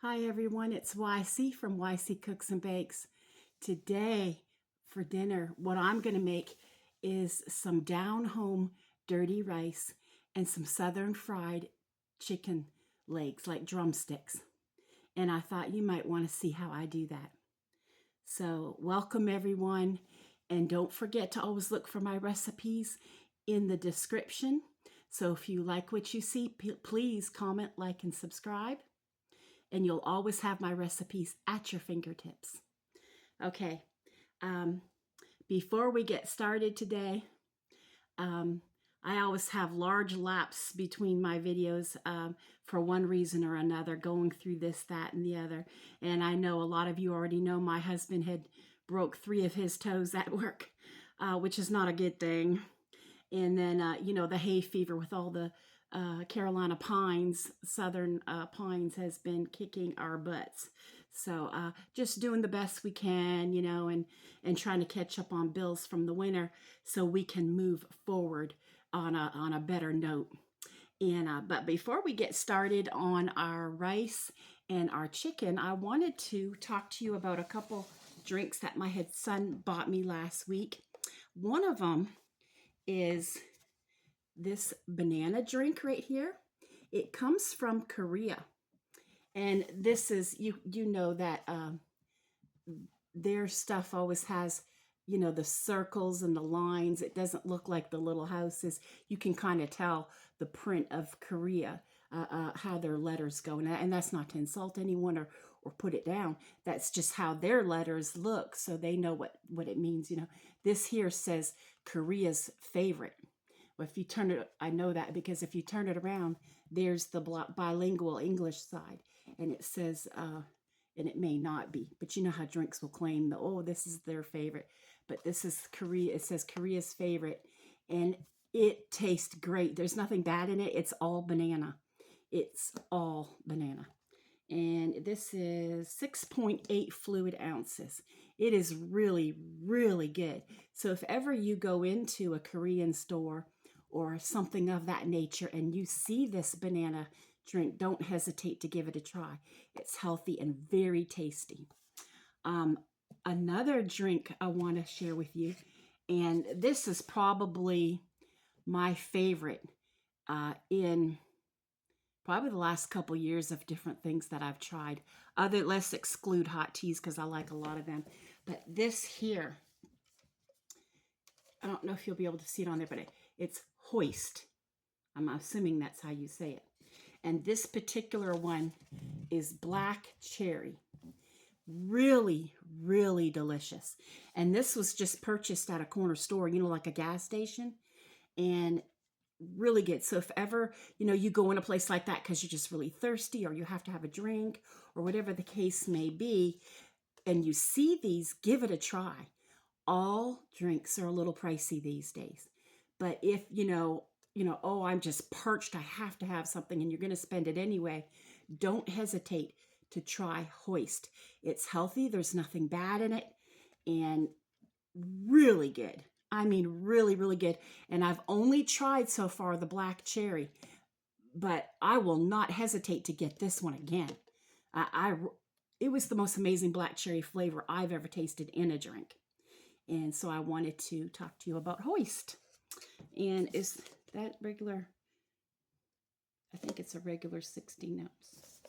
Hi everyone, it's YC from YC Cooks and Bakes. Today for dinner, what I'm going to make is some down-home dirty rice and some southern fried chicken legs, like drumsticks. And I thought you might want to see how I do that. So welcome everyone, and don't forget to always look for my recipes in the description. So if you like what you see, please comment, like, and subscribe. And you'll always have my recipes at your fingertips. Okay, before we get started today, I always have large lapses between my videos for one reason or another, going through this, that, and the other. And I know a lot of you already know my husband had broke 3 of his toes at work, which is not a good thing. And then, you know, the hay fever with all the Carolina pines, southern pines, has been kicking our butts. So just doing the best we can, you know, and trying to catch up on bills from the winter so we can move forward on a better note. And but before we get started on our rice and our chicken, I wanted to talk to you about a couple drinks that my son bought me last week. One of them is this banana drink right here. It comes from Korea, and this is, you know that their stuff always has, you know, the circles and the lines. It doesn't look like the little houses. You can kind of tell the print of Korea, how their letters go, and that's not to insult anyone or put it down. That's just how their letters look, so they know what it means. You know, this here says Korea's favorite. If you turn it, I know that because if you turn it around, there's the bilingual English side, and it says, and it may not be, but you know how drinks will claim that, oh, this is their favorite, but this is Korea. It says Korea's favorite, and it tastes great. There's nothing bad in it. It's all banana. It's all banana. And this is 6.8 fluid ounces. It is really, really good. So if ever you go into a Korean store or something of that nature and you see this banana drink, don't hesitate to give it a try. It's healthy and very tasty. Another drink I want to share with you, and this is probably my favorite in probably the last couple years of different things that I've tried. Let's exclude hot teas because I like a lot of them. But this here, I don't know if you'll be able to see it on there, but it's Hoist. I'm assuming that's how you say it. And this particular one is black cherry. Really, really delicious. And this was just purchased at a corner store, you know, like a gas station. And really good. So if ever, you know, you go in a place like that because you're just really thirsty or you have to have a drink or whatever the case may be, and you see these, give it a try. All drinks are a little pricey these days. But if, you know, oh, I'm just parched, I have to have something, and you're going to spend it anyway, don't hesitate to try Hoist. It's healthy. There's nothing bad in it, and really good. I mean, really, really good. And I've only tried so far the black cherry, but I will not hesitate to get this one again. It was the most amazing black cherry flavor I've ever tasted in a drink. And so I wanted to talk to you about Hoist. And is that regular? I think it's a regular 16 ounce.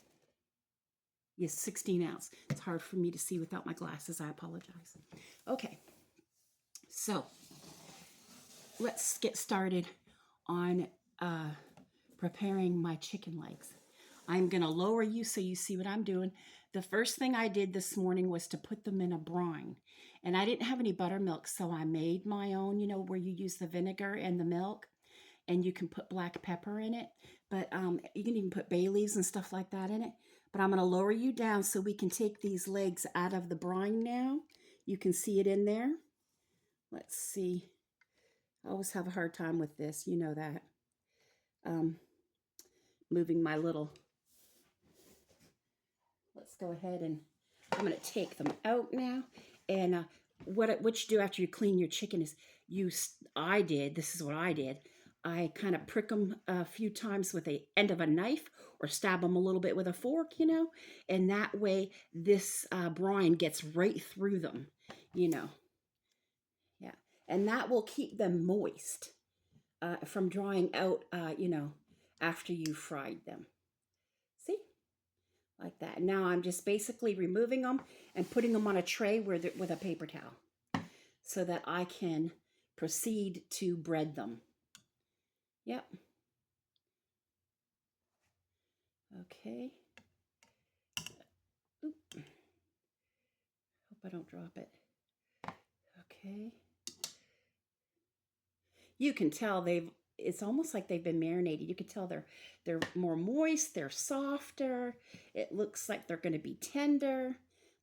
Yes, 16 ounce. It's hard for me to see without my glasses. I apologize. Okay. So let's get started on preparing my chicken legs. I'm going to lower you so you see what I'm doing. The first thing I did this morning was to put them in a brine. And I didn't have any buttermilk, so I made my own, you know, where you use the vinegar and the milk. And you can put black pepper in it. But you can even put bay leaves and stuff like that in it. But I'm going to lower you down so we can take these legs out of the brine now. You can see it in there. Let's see. I always have a hard time with this. You know that. Moving my little... Let's go ahead and I'm going to take them out now. And what you do after you clean your chicken is this is what I did. I kind of prick them a few times with the end of a knife or stab them a little bit with a fork, and that way this brine gets right through them, you know. Yeah, and that will keep them moist from drying out, after you fried them. See? Like that. Now I'm just basically removing them and putting them on a tray with a paper towel so that I can proceed to bread them. Yep. Okay. Oop. Hope I don't drop it. Okay. You can tell it's almost like they've been marinated. You can tell they're more moist, they're softer. It looks like they're going to be tender.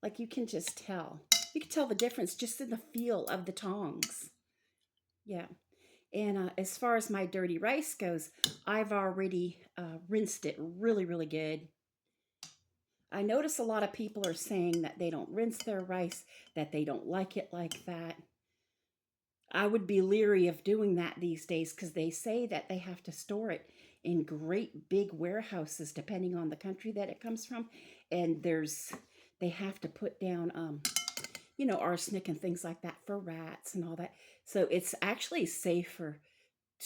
Like you can just tell. You can tell the difference just in the feel of the tongs. Yeah. And as far as my dirty rice goes, I've already rinsed it really, really good. I notice a lot of people are saying that they don't rinse their rice, that they don't like it like that. I would be leery of doing that these days because they say that they have to store it in great big warehouses depending on the country that it comes from. And they have to put down, arsenic and things like that for rats and all that. So it's actually safer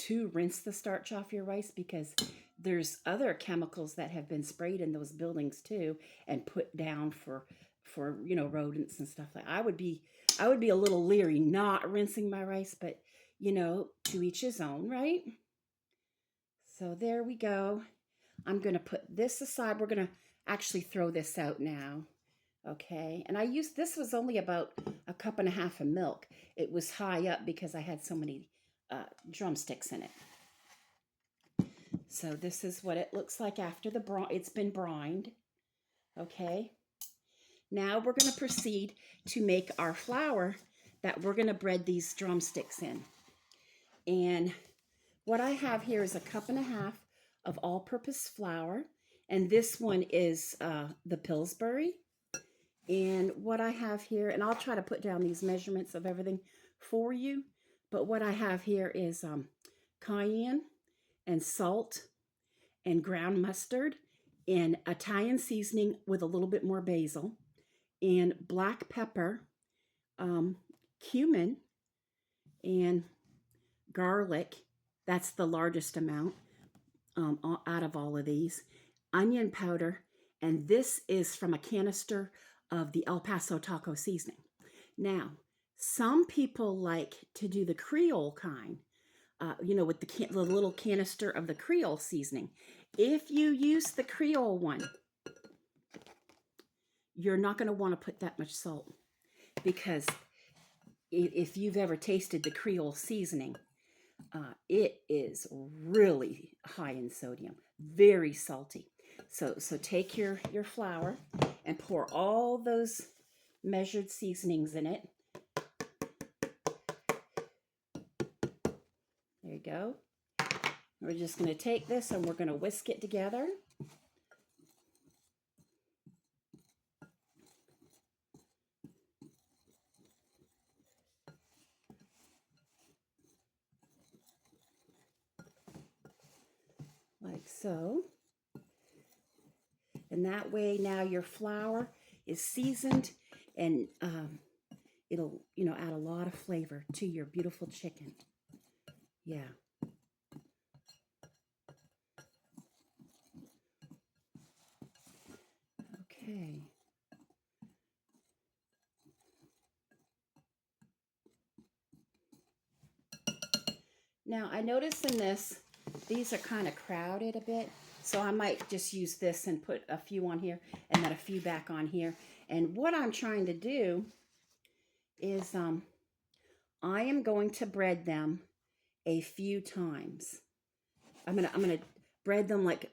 to rinse the starch off your rice because there's other chemicals that have been sprayed in those buildings too and put down for rodents and stuff like that. I would be a little leery not rinsing my rice, but to each his own, right? So there we go. I'm going to put this aside. We're going to actually throw this out now. Okay, and this was only about a cup and a half of milk. It was high up because I had so many drumsticks in it. So this is what it looks like after it's been brined. Okay, now we're going to proceed to make our flour that we're going to bread these drumsticks in. And what I have here is a cup and a half of all-purpose flour, and this one is the Pillsbury. And what I have here, and I'll try to put down these measurements of everything for you, but what I have here is cayenne and salt and ground mustard and Italian seasoning with a little bit more basil and black pepper, cumin, and garlic. That's the largest amount out of all of these. Onion powder, and this is from a canister of the El Paso taco seasoning. Now, some people like to do the Creole kind, with the little canister of the Creole seasoning. If you use the Creole one, you're not going to want to put that much salt because if you've ever tasted the Creole seasoning, it is really high in sodium, very salty. So take your flour and pour all those measured seasonings in it. There you go. We're just going to take this and we're going to whisk it together. Like so. And that way now your flour is seasoned and it'll, add a lot of flavor to your beautiful chicken. Yeah. Okay. Now I notice in this, these are kind of crowded a bit. So I might just use this and put a few on here and then a few back on here. And what I'm trying to do is I am going to bread them a few times. I'm gonna bread them like,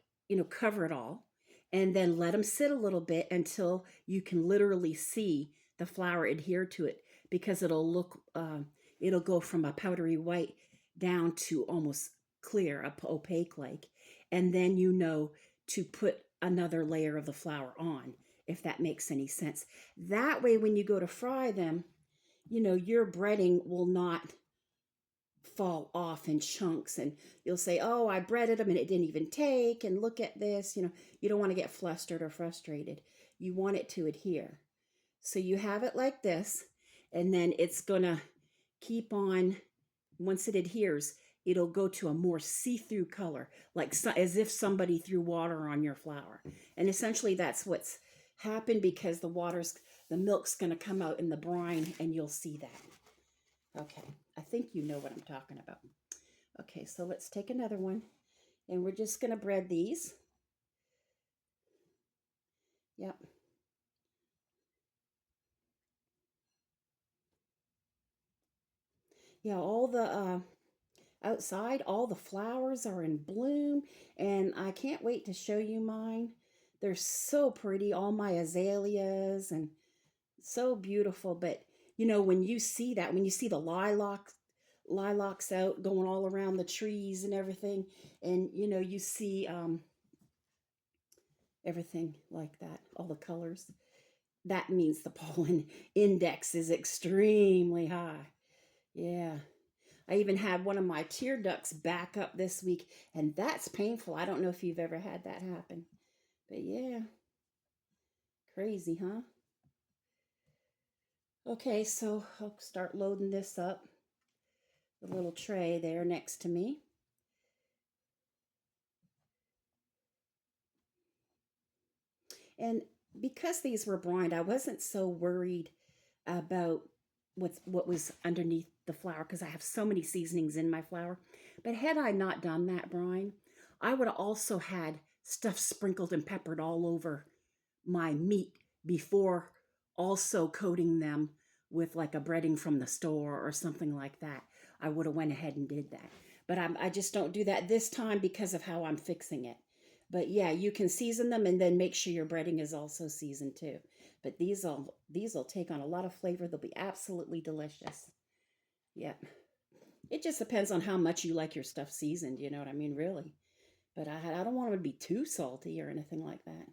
cover it all and then let them sit a little bit until you can literally see the flour adhere to it because it'll go from a powdery white down to almost clear, opaque like. And then to put another layer of the flour on, if that makes any sense. That way, when you go to fry them, your breading will not fall off in chunks, and you'll say, oh, I breaded them and it didn't even take, and look at this. You don't want to get flustered or frustrated. You want it to adhere. So you have it like this, and then it's gonna keep on. Once it adheres, it'll go to a more see-through color, like as if somebody threw water on your flour. And essentially that's what's happened, because the milk's going to come out in the brine, and you'll see that. Okay, I think you know what I'm talking about. Okay, so let's take another one, and we're just going to bread these. Yep. Yeah, all the outside, all the flowers are in bloom, and I can't wait to show you mine. They're so pretty, all my azaleas, and so beautiful. But when you see that, when you see the lilacs out going all around the trees and everything, and you see everything like that, all the colors, that means the pollen index is extremely high. Yeah. I even had one of my tear ducts back up this week, and that's painful. I don't know if you've ever had that happen. But yeah, crazy, huh? Okay, so I'll start loading this up. The little tray there next to me. And because these were brined, I wasn't so worried about what was underneath the flour, because I have so many seasonings in my flour. But had I not done that brine, I would have also had stuff sprinkled and peppered all over my meat before also coating them with like a breading from the store or something like that. I would have went ahead and did that. But I just don't do that this time because of how I'm fixing it. But yeah, you can season them and then make sure your breading is also seasoned too. But these will take on a lot of flavor. They'll be absolutely delicious. Yeah. It just depends on how much you like your stuff seasoned, you know what I mean, really. But I don't want them to be too salty or anything like that.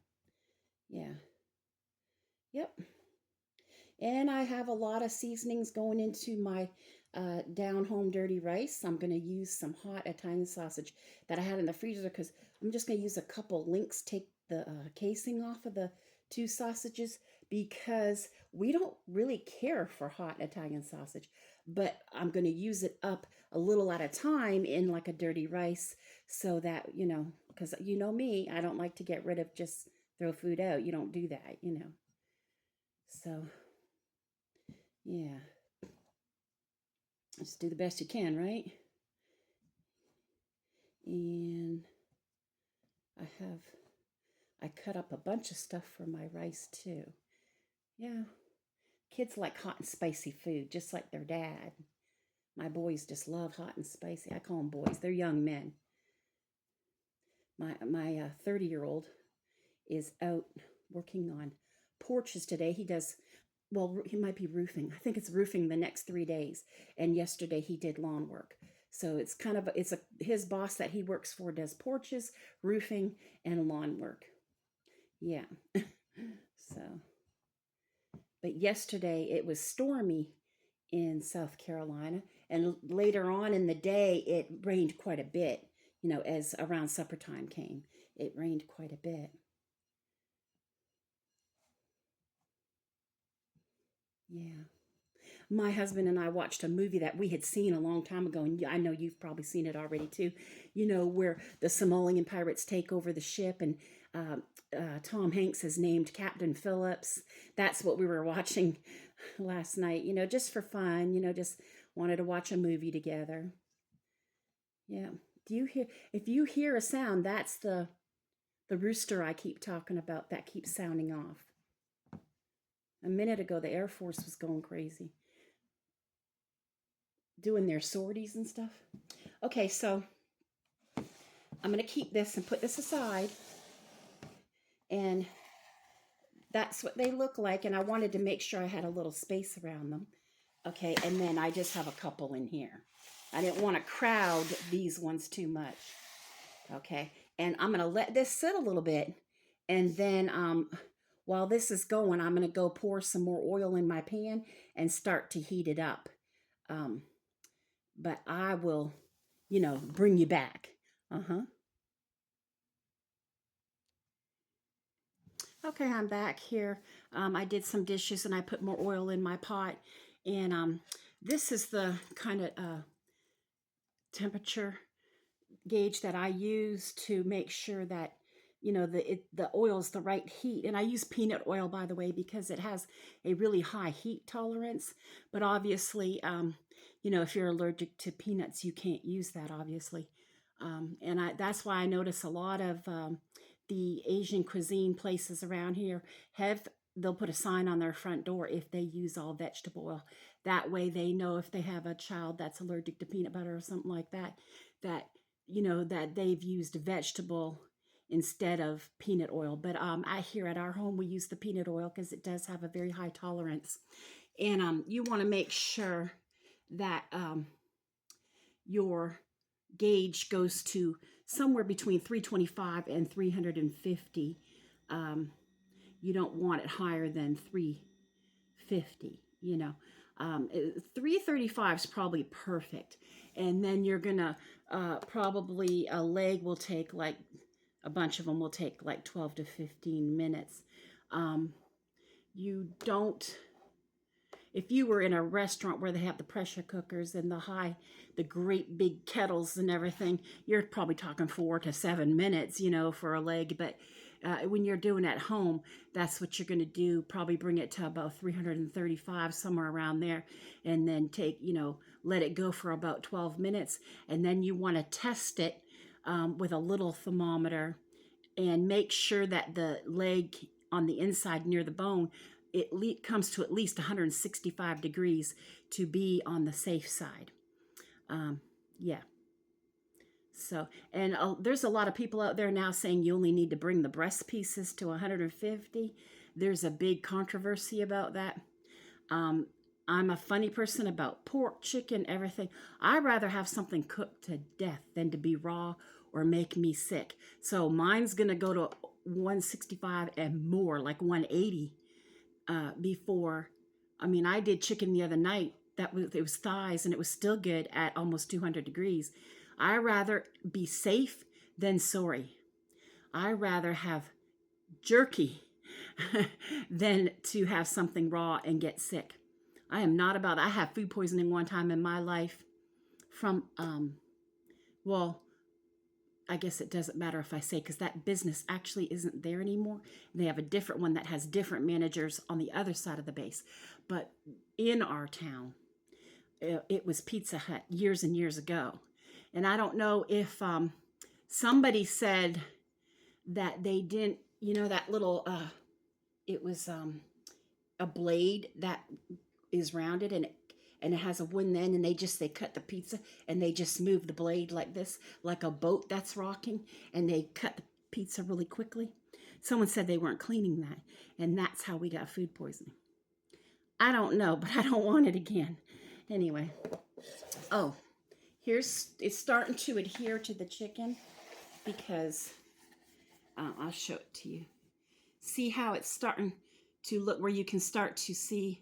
Yeah. Yep. And I have a lot of seasonings going into my down home dirty rice. I'm going to use some hot Italian sausage that I had in the freezer, because I'm just going to use a couple links, take the casing off of the two sausages, because we don't really care for hot Italian sausage, but I'm going to use it up a little at a time in like a dirty rice, so that, because you know me, I don't like to get rid of, just throw food out. You don't do that. So yeah, just do the best you can, right? And I I cut up a bunch of stuff for my rice too. Yeah, kids like hot and spicy food, just like their dad. My boys just love hot and spicy. I call them boys, they're young men. My 30-year-old is out working on porches today. He does, well, he might be roofing. I think it's roofing the next 3 days. And yesterday he did lawn work. So it's kind of his boss that he works for does porches, roofing, and lawn work. Yeah. So, but yesterday it was stormy in South Carolina, and later on in the day it rained quite a bit. As around supper time came, it rained quite a bit. Yeah. My husband and I watched a movie that we had seen a long time ago, and I know you've probably seen it already too. Where the Somalian pirates take over the ship, and uh, Tom Hanks is named Captain Phillips. That's what we were watching last night. Just for fun. Just wanted to watch a movie together. Yeah. Do you hear? If you hear a sound, that's the rooster I keep talking about that keeps sounding off. A minute ago, the Air Force was going crazy, doing their sorties and stuff. Okay, so I'm going to keep this and put this aside. And that's what they look like. And I wanted to make sure I had a little space around them. Okay, and then I just have a couple in here. I didn't want to crowd these ones too much. Okay, and I'm going to let this sit a little bit. And then while this is going, I'm going to go pour some more oil in my pan and start to heat it up. but I will, bring you back. Uh-huh. Okay, I'm back here. I did some dishes and I put more oil in my pot. And this is the kind of temperature gauge that I use to make sure that the oil's the right heat. And I use peanut oil, by the way, because it has a really high heat tolerance. But obviously, if you're allergic to peanuts, you can't use that, obviously. That's why I notice a lot of the Asian cuisine places around here they'll put a sign on their front door if they use all vegetable oil. That way they know if they have a child that's allergic to peanut butter or something like that, that they've used vegetable instead of peanut oil. But here at our home, we use the peanut oil because it does have a very high tolerance. And you want to make sure that your gauge goes to somewhere between 325 and 350. You don't want it higher than 350, 335 is probably perfect. And then you're gonna probably a leg will take like a bunch of them will take like 12 to 15 minutes. You don't If you were in a restaurant where they have the pressure cookers and the great big kettles and everything, you're probably talking 4 to 7 minutes, for a leg. But when you're doing it at home, that's what you're going to do. Probably bring it to about 335, somewhere around there, and then let it go for about 12 minutes. And then you want to test it with a little thermometer and make sure that the leg on the inside near the bone, it comes to at least 165 degrees to be on the safe side. Yeah. So, and there's a lot of people out there now saying you only need to bring the breast pieces to 150. There's a big controversy about that. I'm a funny person about pork, chicken, everything. I'd rather have something cooked to death than to be raw or make me sick. So mine's going to go to 165 and more, like 180 before. I did chicken the other night. It was thighs and it was still good at almost 200 degrees. I rather be safe than sorry. I rather have jerky than to have something raw and get sick. I am not about I had food poisoning one time in my life from well, I guess it doesn't matter if I say, because that business actually isn't there anymore. They have a different one that has different managers on the other side of the base. But in our town, it was Pizza Hut years and years ago. And I don't know if somebody said that they didn't, that little, it was a blade that is rounded and it has a wooden end, and they cut the pizza and they just move the blade like this, like a boat that's rocking, and they cut the pizza really quickly. Someone said they weren't cleaning that, and that's how we got food poisoning. I don't know, but I don't want it again. Anyway, it's starting to adhere to the chicken because I'll show it to you. See how it's starting to look, where you can start to see,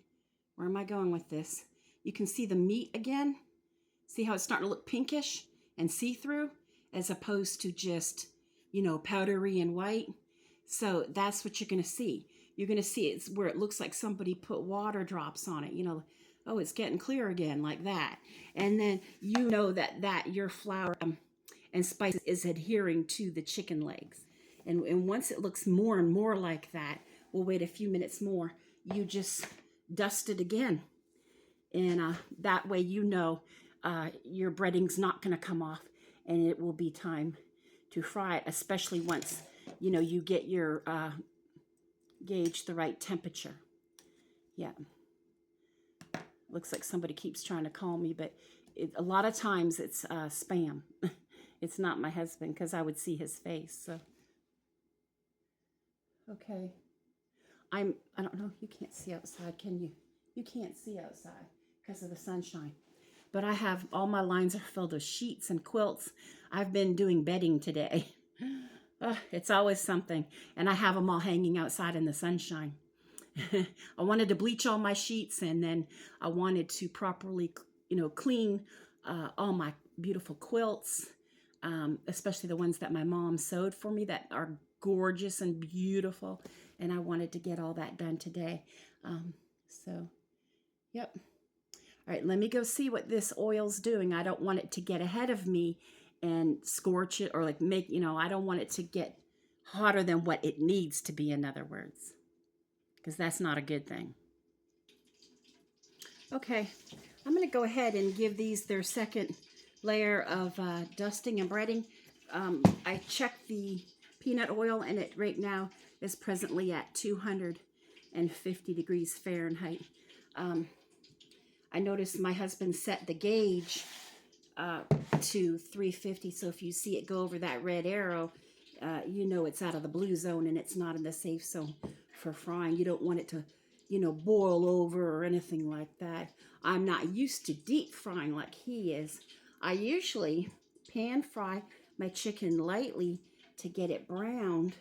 where am I going with this? You can see the meat again. See how it's starting to look pinkish and see-through as opposed to just, powdery and white. So that's what you're going to see. You're going to see it's where it looks like somebody put water drops on it, oh, it's getting clear again, like that. And then that your flour and spice is adhering to the chicken legs. And once it looks more and more like that, we'll wait a few minutes more. You just dust it again. And that way your breading's not going to come off, and it will be time to fry it, especially once, you get your gauge the right temperature. Yeah. Looks like somebody keeps trying to call me, but a lot of times it's spam. It's not my husband, because I would see his face. So, okay. I don't know. You can't see outside, can you? You can't see outside because of the sunshine. But I have all my lines are filled with sheets and quilts. I've been doing bedding today. It's always something. And I have them all hanging outside in the sunshine. I wanted to bleach all my sheets, and then I wanted to properly, clean all my beautiful quilts, especially the ones that my mom sewed for me that are gorgeous and beautiful. And I wanted to get all that done today. So, yep. All right, let me go see what this oil's doing. I don't want it to get ahead of me and scorch it, or like make, I don't want it to get hotter than what it needs to be, in other words, because that's not a good thing. Okay, I'm going to go ahead and give these their second layer of dusting and breading. I checked the peanut oil, and it right now is presently at 250 degrees Fahrenheit. I noticed my husband set the gauge to 350, so if you see it go over that red arrow, you know it's out of the blue zone and it's not in the safe zone for frying. You don't want it to, boil over or anything like that. I'm not used to deep frying like he is. I usually pan fry my chicken lightly to get it browned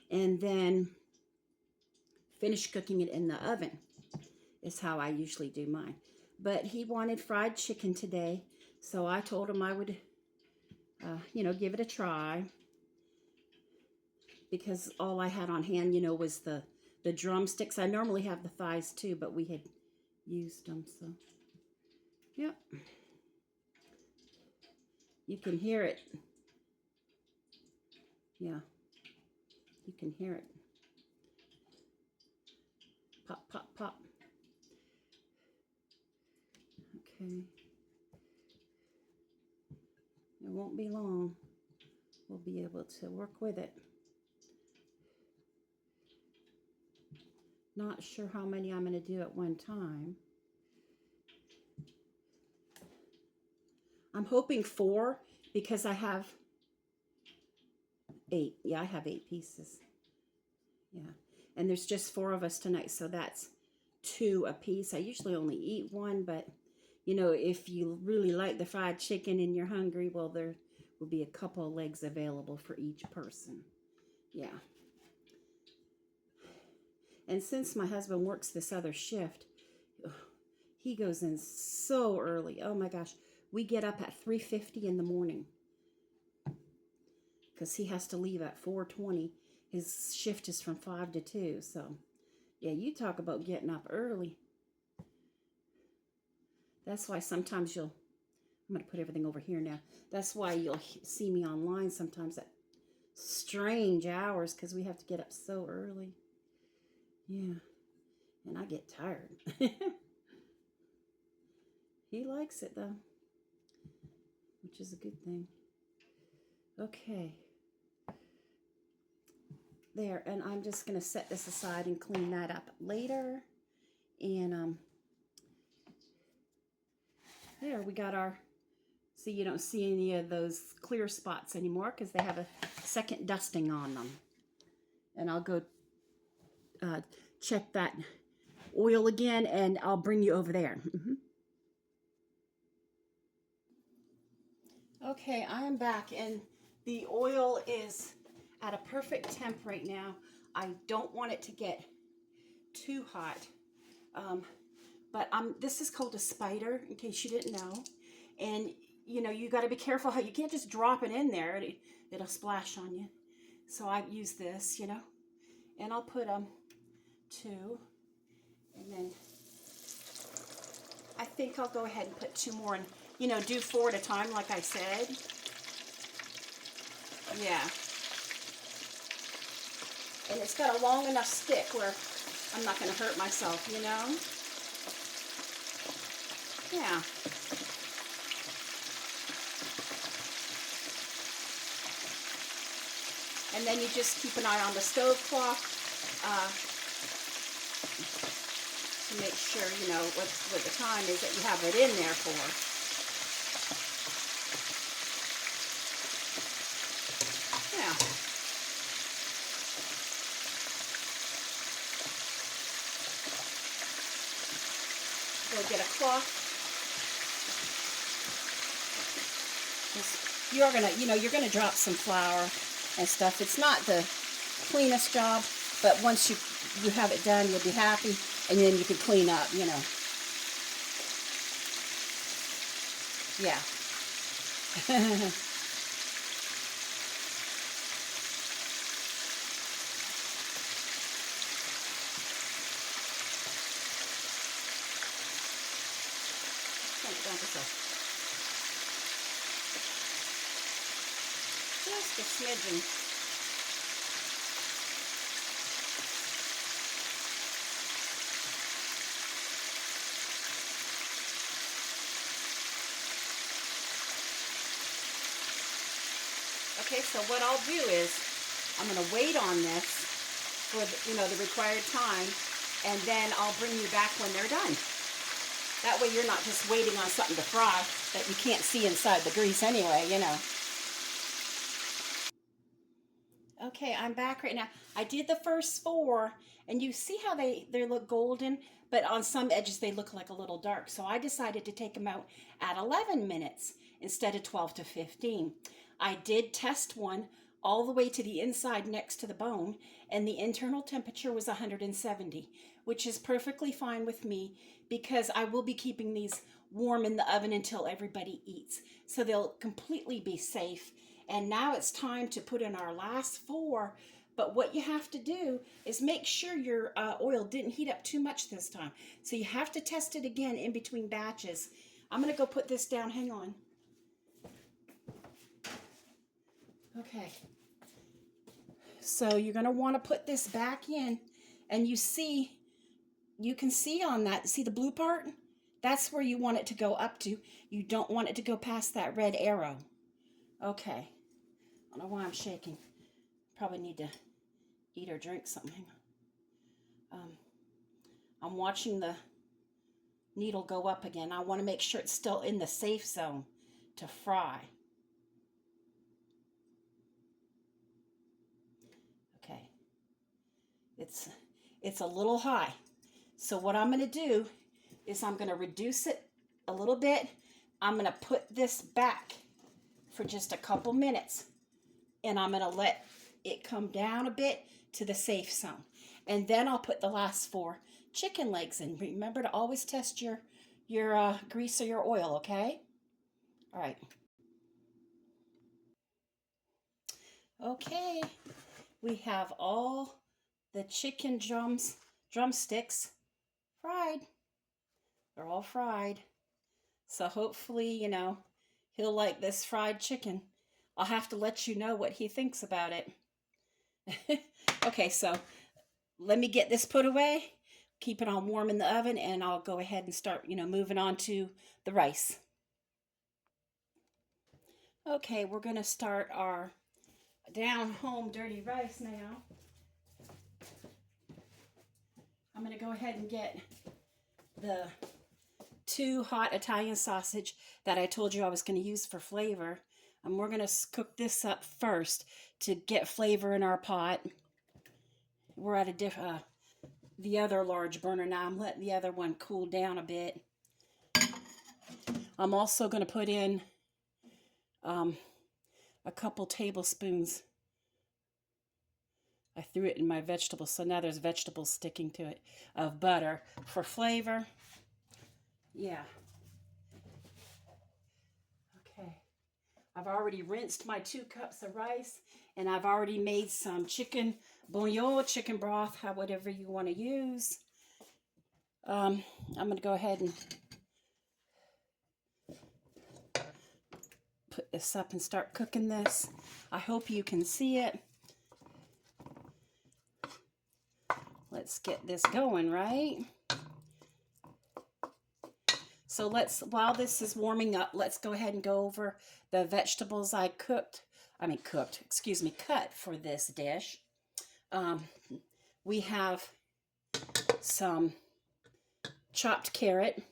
and then finish cooking it in the oven is how I usually do mine. But he wanted fried chicken today, so I told him I would, give it a try, because all I had on hand, was the drumsticks. I normally have the thighs too, but we had used them, so, yep. You can hear it. Yeah, you can hear it. Pop, pop, pop. Okay. It won't be long. We'll be able to work with it. Not sure how many I'm going to do at one time. I'm hoping 4 because I have 8. Yeah, I have 8 pieces. Yeah. And there's just 4 of us tonight, so that's 2 a piece. I usually only eat 1, but if you really like the fried chicken and you're hungry, well, there will be a couple of legs available for each person. Yeah. And since my husband works this other shift, he goes in so early. Oh my gosh. We get up at 3:50 in the morning because he has to leave at 4:20. His shift is from 5 to 2. So, yeah, you talk about getting up early. That's why sometimes I'm going to put everything over here now. That's why you'll see me online sometimes at strange hours, because we have to get up so early. Yeah. And I get tired. He likes it though, which is a good thing. Okay. There, and I'm just going to set this aside and clean that up later. And there, we got our, see, you don't see any of those clear spots anymore because they have a second dusting on them. And I'll go check that oil again, and I'll bring you over there. Okay, I am back, and the oil is at a perfect temp right now. I don't want it to get too hot, but this is called a spider, in case you didn't know. And you got to be careful how you can't just drop it in there. It'll splash on you. So I use this, and I'll put 2, and then I think I'll go ahead and put 2 more, and do 4 at a time, like I said. Yeah. And it's got a long enough stick where I'm not going to hurt myself, Yeah. And then you just keep an eye on the stove clock to make sure, what the time is that you have it in there for. Yeah. Go get a cloth. You're gonna drop some flour and stuff. It's not the cleanest job, but once you have it done, you'll be happy, and then you can clean up, Yeah. Just a smidgen. Okay, so what I'll do is I'm going to wait on this for the required time, and then I'll bring you back when they're done. That way you're not just waiting on something to fry that you can't see inside the grease anyway, Okay, I'm back right now. I did the first 4, and you see how they look golden, but on some edges they look like a little dark. So I decided to take them out at 11 minutes instead of 12 to 15. I did test one all the way to the inside next to the bone, and the internal temperature was 170, which is perfectly fine with me because I will be keeping these warm in the oven until everybody eats. So they'll completely be safe. And now it's time to put in our last 4. But what you have to do is make sure your oil didn't heat up too much this time. So you have to test it again in between batches. I'm going to go put this down. Hang on. Okay. So you're going to want to put this back in. And you can see on that, see the blue part? That's where you want it to go up to. You don't want it to go past that red arrow. Okay. I don't know why I'm shaking. Probably need to eat or drink something. I'm watching the needle go up again. I want to make sure it's still in the safe zone to fry. Okay. It's a little high. So what I'm going to do is I'm going to reduce it a little bit. I'm going to put this back for just a couple minutes. And I'm going to let it come down a bit to the safe zone. And then I'll put the last 4 chicken legs in. Remember to always test your grease or your oil, okay? All right. Okay, we have all the chicken drumsticks fried. They're all fried. So hopefully, he'll like this fried chicken. I'll have to let you know what he thinks about it. Okay, so let me get this put away, keep it on warm in the oven, and I'll go ahead and start, moving on to the rice. Okay, we're going to start our down home dirty rice now. I'm going to go ahead and get the 2 hot Italian sausage that I told you I was going to use for flavor. And we're going to cook this up first to get flavor in our pot. We're at the other large burner now. I'm letting the other one cool down a bit. I'm also going to put in a couple tablespoons. I threw it in my vegetables, so now there's vegetables sticking to it, of butter for flavor. Yeah. Okay. I've already rinsed my 2 cups of rice, and I've already made some chicken bouillon, chicken broth, whatever you want to use. I'm going to go ahead and put this up and start cooking this. I hope you can see it. Let's get this going, right? So while this is warming up, let's go ahead and go over the vegetables I cut for this dish. We have some chopped carrot,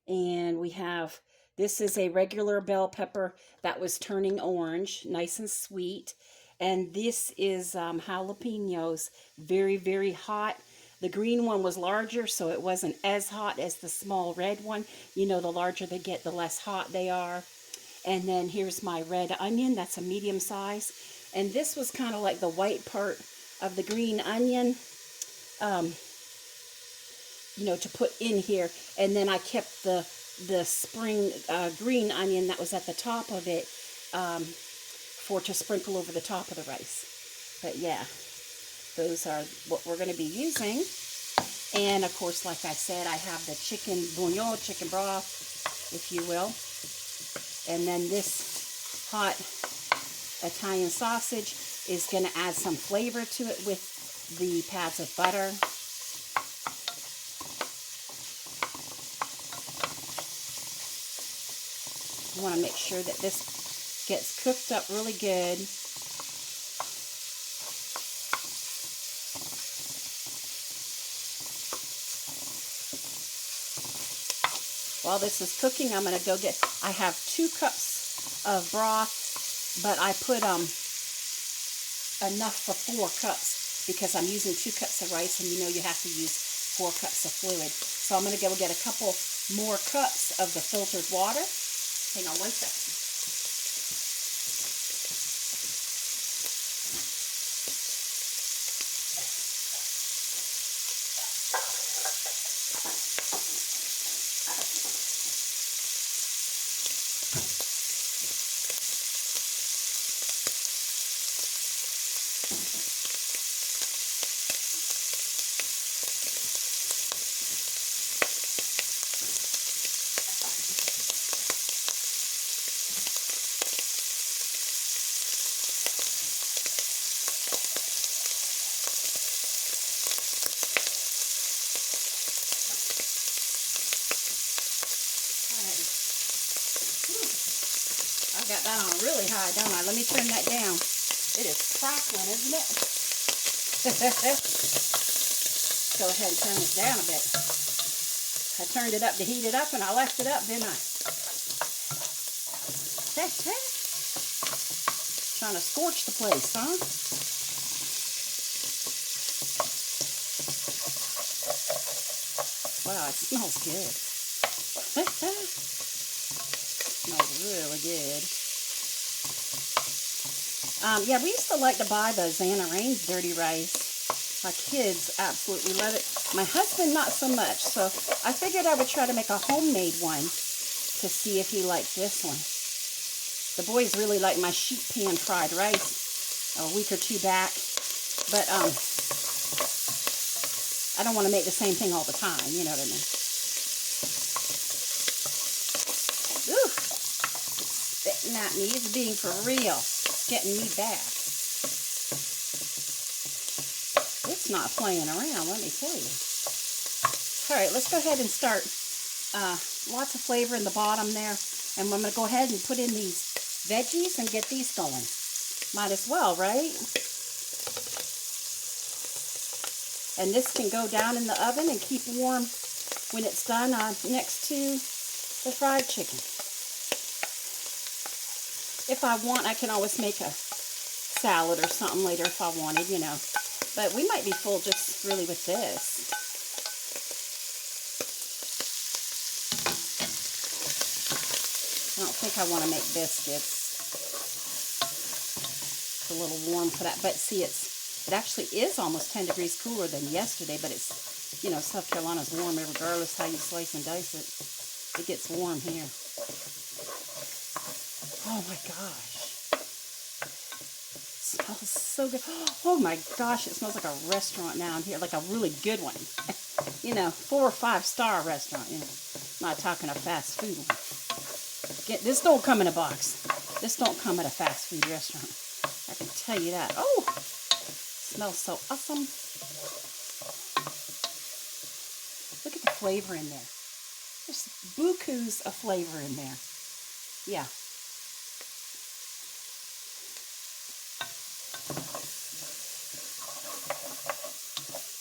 and this is a regular bell pepper that was turning orange, nice and sweet. And this is jalapenos, very, very hot. The green one was larger, so it wasn't as hot as the small red one. The larger they get, the less hot they are. And then here's my red onion. That's a medium size. And this was kind of like the white part of the green onion, to put in here. And then I kept the the spring green onion that was at the top of it to sprinkle over the top of the rice. But yeah, those are what we're going to be using. And of course, like I said, I have the chicken bouillon, chicken broth, if you will. And then this hot Italian sausage is going to add some flavor to it with the pads of butter. I want to make sure that this gets cooked up really good. While this is cooking, I'm going to go get, I have 2 cups of broth, but I put enough for 4 cups because I'm using 2 cups of rice, and you know you have to use 4 cups of fluid. So I'm going to go get a couple more cups of the filtered water. Hang on 1 second. I got that on really high, don't I? Let me turn that down. It is crackling, isn't it? Go ahead and turn it down a bit. I turned it up to heat it up, and I left it up, didn't I? Trying to scorch the place, huh? Wow, it smells good. Smells really good. Yeah, we used to like to buy the Xana Rain's dirty rice. My kids absolutely love it. My husband, not so much. So I figured I would try to make a homemade one to see if he liked this one. The boys really like my sheet pan fried rice a week or 2 back. But I don't want to make the same thing all the time. You know what I mean? Ooh, it's spitting at me. It's being for real. It's getting me back. It's not playing around, let me tell you. All right, let's go ahead and start. Lots of flavor in the bottom there. And I'm going to go ahead and put in these veggies and get these going. Might as well, right? And this can go down in the oven and keep warm when it's done next to the fried chicken. If I want, I can always make a salad or something later if I wanted, you know. But we might be full just really with this. I don't think I want to make biscuits. It's a little warm for that. But see, it actually is almost 10 degrees cooler than yesterday. But it's, you know, South Carolina's warm regardless how you slice and dice it. It gets warm here. Oh my gosh. It smells so good. Oh my gosh, it smells like a restaurant now in here, like a really good one. You know, 4 or 5 star restaurant, you know. I'm not talking a fast food one. This don't come in a box. This don't come at a fast food restaurant. I can tell you that. Oh, smells so awesome. Look at the flavor in there. There's bukus of flavor in there. Yeah.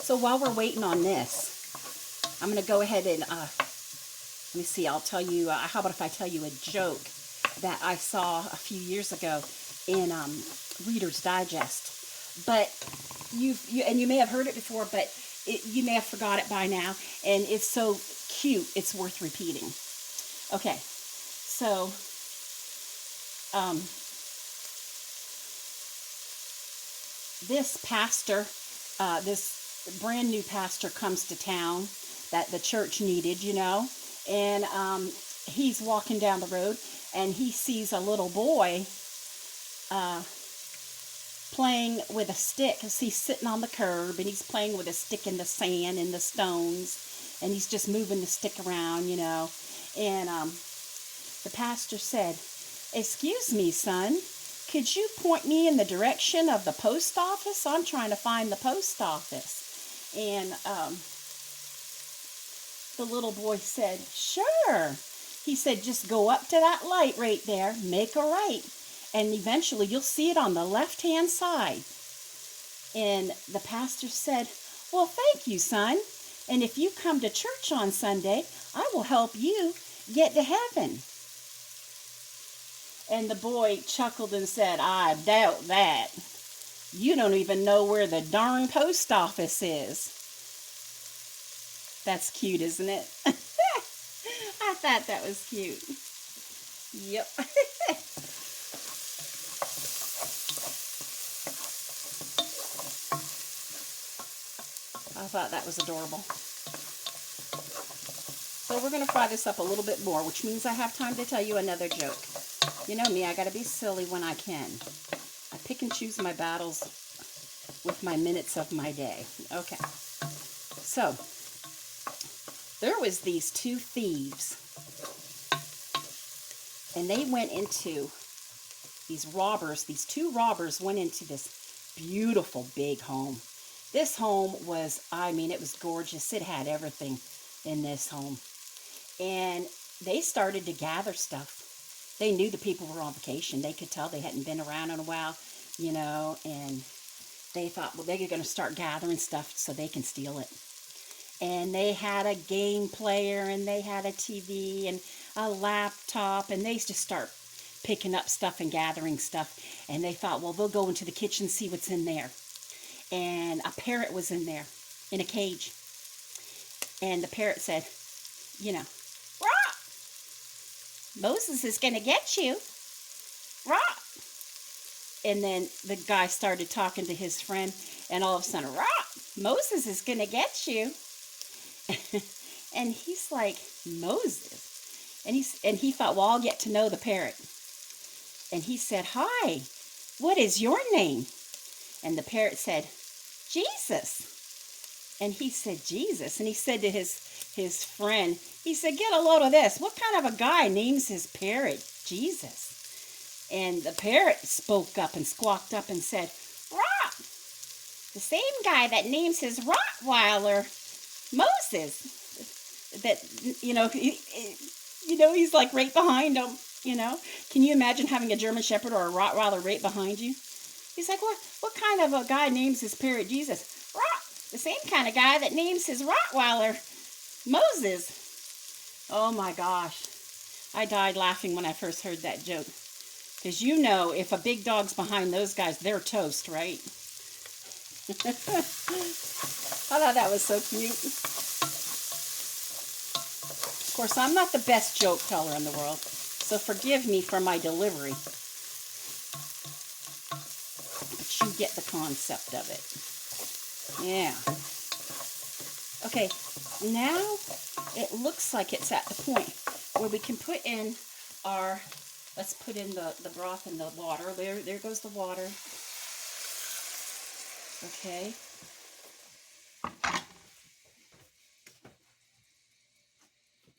So while we're waiting on this, I'm going to go ahead and, let me see, I'll tell you, how about if I tell you a joke that I saw a few years ago in Reader's Digest. But you may have heard it before, but you may have forgot it by now. And it's so cute, it's worth repeating. Okay, so this pastor, this brand new pastor comes to town that the church needed, you know, and he's walking down the road and he sees a little boy playing with a stick. He's sitting on the curb and he's playing with a stick in the sand and the stones, and he's just moving the stick around, you know. And the pastor said, "Excuse me, son, could you point me in the direction of the post office? I'm trying to find the post office." And the little boy said, "Sure." He said, "Just go up to that light right there, make a right, and eventually you'll see it on the left-hand side." And the pastor said, "Well, thank you, son. And if you come to church on Sunday, I will help you get to heaven." And the boy chuckled and said, "I doubt that. You don't even know where the darn post office is." That's cute, isn't it? I thought that was cute. Yep. I thought that was adorable. So we're going to fry this up a little bit more, which means I have time to tell you another joke. You know me, I got to be silly when I can. I pick and choose my battles with my minutes of my day. Okay. So, there was these two thieves, and they went into, these two robbers went into this beautiful big home. This home was, I mean, it was gorgeous. It had everything in this home. And they started to gather stuff. They knew the people were on vacation. They could tell they hadn't been around in a while, you know, and they thought, well, they're going to start gathering stuff so they can steal it. And they had a game player, and they had a TV and a laptop, and they just start picking up stuff and gathering stuff. And they thought, well, they'll go into the kitchen, see what's in there. And a parrot was in there, in a cage. And the parrot said, you know, "Rah! Moses is going to get you. Rah!" And then the guy started talking to his friend, and all of a sudden, "Rah! Moses is going to get you." And he's like, "Moses?" And he thought, well, I'll get to know the parrot. And he said, "Hi, what is your name?" And the parrot said, "Jesus." And he said, "Jesus." And he said to his friend, he said, "Get a load of this. What kind of a guy names his parrot Jesus?" And the parrot spoke up and squawked up and said, "Rah! The same guy that names his Rottweiler Moses." That, you know, he's like right behind him, you know. Can you imagine having a German Shepherd or a Rottweiler right behind you? He's like, what kind of a guy names his parrot Jesus? Rah! The same kind of guy that names his Rottweiler Moses. Oh my gosh. I died laughing when I first heard that joke. Because you know, if a big dog's behind those guys, they're toast, right? I thought that was so cute. Of course, I'm not the best joke teller in the world, so forgive me for my delivery. But you get the concept of it. Yeah. Okay, now it looks like it's at the point where we can put in our, let's put in the broth and the water. There goes the water. Okay.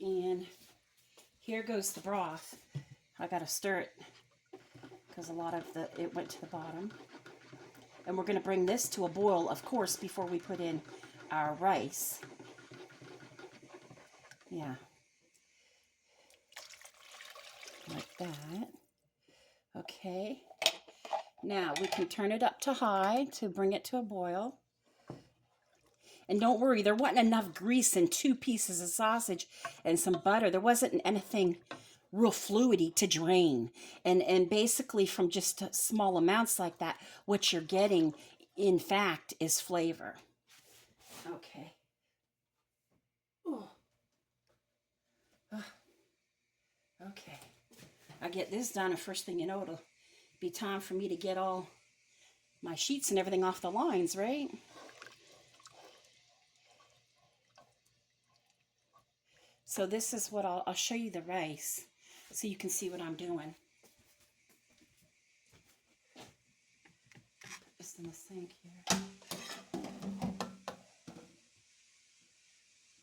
And here goes the broth. I gotta stir it because a lot of it went to the bottom. And we're gonna bring this to a boil, of course, before we put in our rice. Yeah. Like that. Okay. Now we can turn it up to high to bring it to a boil. And don't worry, there wasn't enough grease and 2 pieces of sausage and some butter. There wasn't anything real fluidy to drain. And basically from just small amounts like that, what you're getting, in fact, is flavor. Okay. Oh. Okay. I get this done, and first thing you know, it'll be time for me to get all my sheets and everything off the lines, right? So this is what I'll show you the rice so you can see what I'm doing. Put this in the sink here.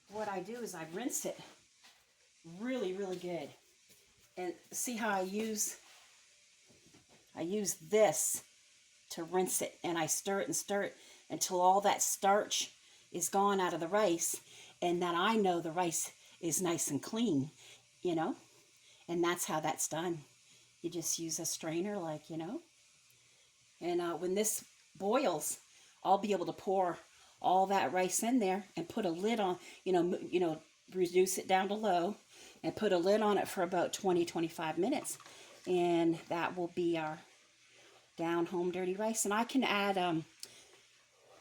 What I do is I rinse it really, really good. And see how I use this to rinse it, and I stir it and stir it until all that starch is gone out of the rice, and then I know the rice is nice and clean, you know, and that's how that's done. You just use a strainer, like, you know, and when this boils, I'll be able to pour all that rice in there and put a lid on, you know, reduce it down to low and put a lid on it for about 20-25 minutes, and that will be our down home dirty rice. And I can add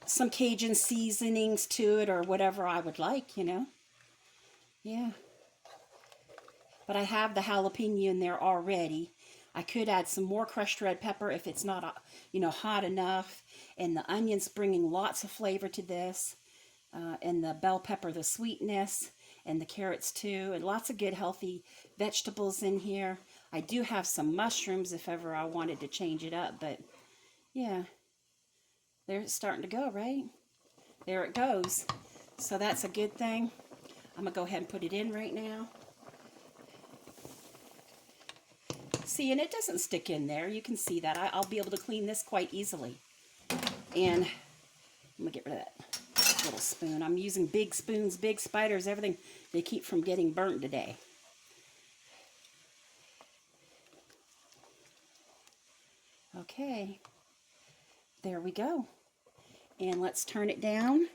some Cajun seasonings to it or whatever I would like, you know. Yeah. But I have the jalapeno in there already. I could add some more crushed red pepper if it's not, you know, hot enough. And the onions bringing lots of flavor to this. And the bell pepper, the sweetness. And the carrots too. And lots of good healthy vegetables in here. I do have some mushrooms if ever I wanted to change it up. But yeah, there it's starting to go, right? There it goes. So that's a good thing. I'm going to go ahead and put it in right now. See, and it doesn't stick in there. You can see that. I'll be able to clean this quite easily. And I'm going to get rid of that little spoon. I'm using big spoons, big spiders, everything they keep from getting burnt today. Okay. There we go. And let's turn it down.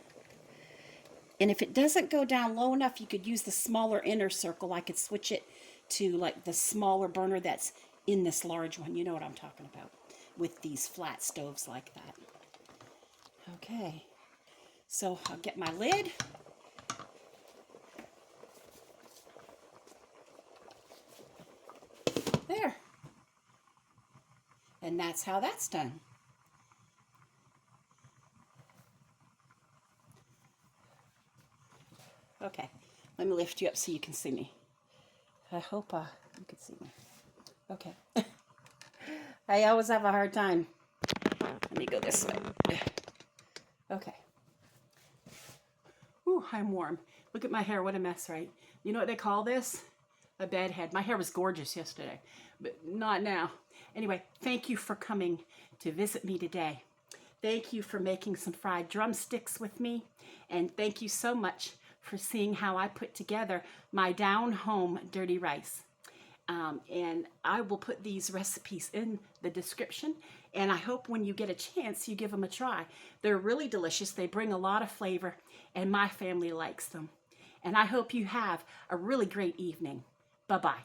And if it doesn't go down low enough, you could use the smaller inner circle. I could switch it to like the smaller burner that's in this large one. You know what I'm talking about with these flat stoves like that. Okay, so I'll get my lid. There. And that's how that's done. Okay, let me lift you up so you can see me. I hope you can see me. Okay. I always have a hard time. Let me go this way. Okay. Ooh, I'm warm. Look at my hair. What a mess, right? You know what they call this? A bedhead. My hair was gorgeous yesterday, but not now. Anyway, thank you for coming to visit me today. Thank you for making some fried drumsticks with me. And thank you so much for seeing how I put together my down home dirty rice. And I will put these recipes in the description, and I hope when you get a chance you give them a try. They're really delicious. They bring a lot of flavor, and my family likes them. And I hope you have a really great evening. Bye-bye.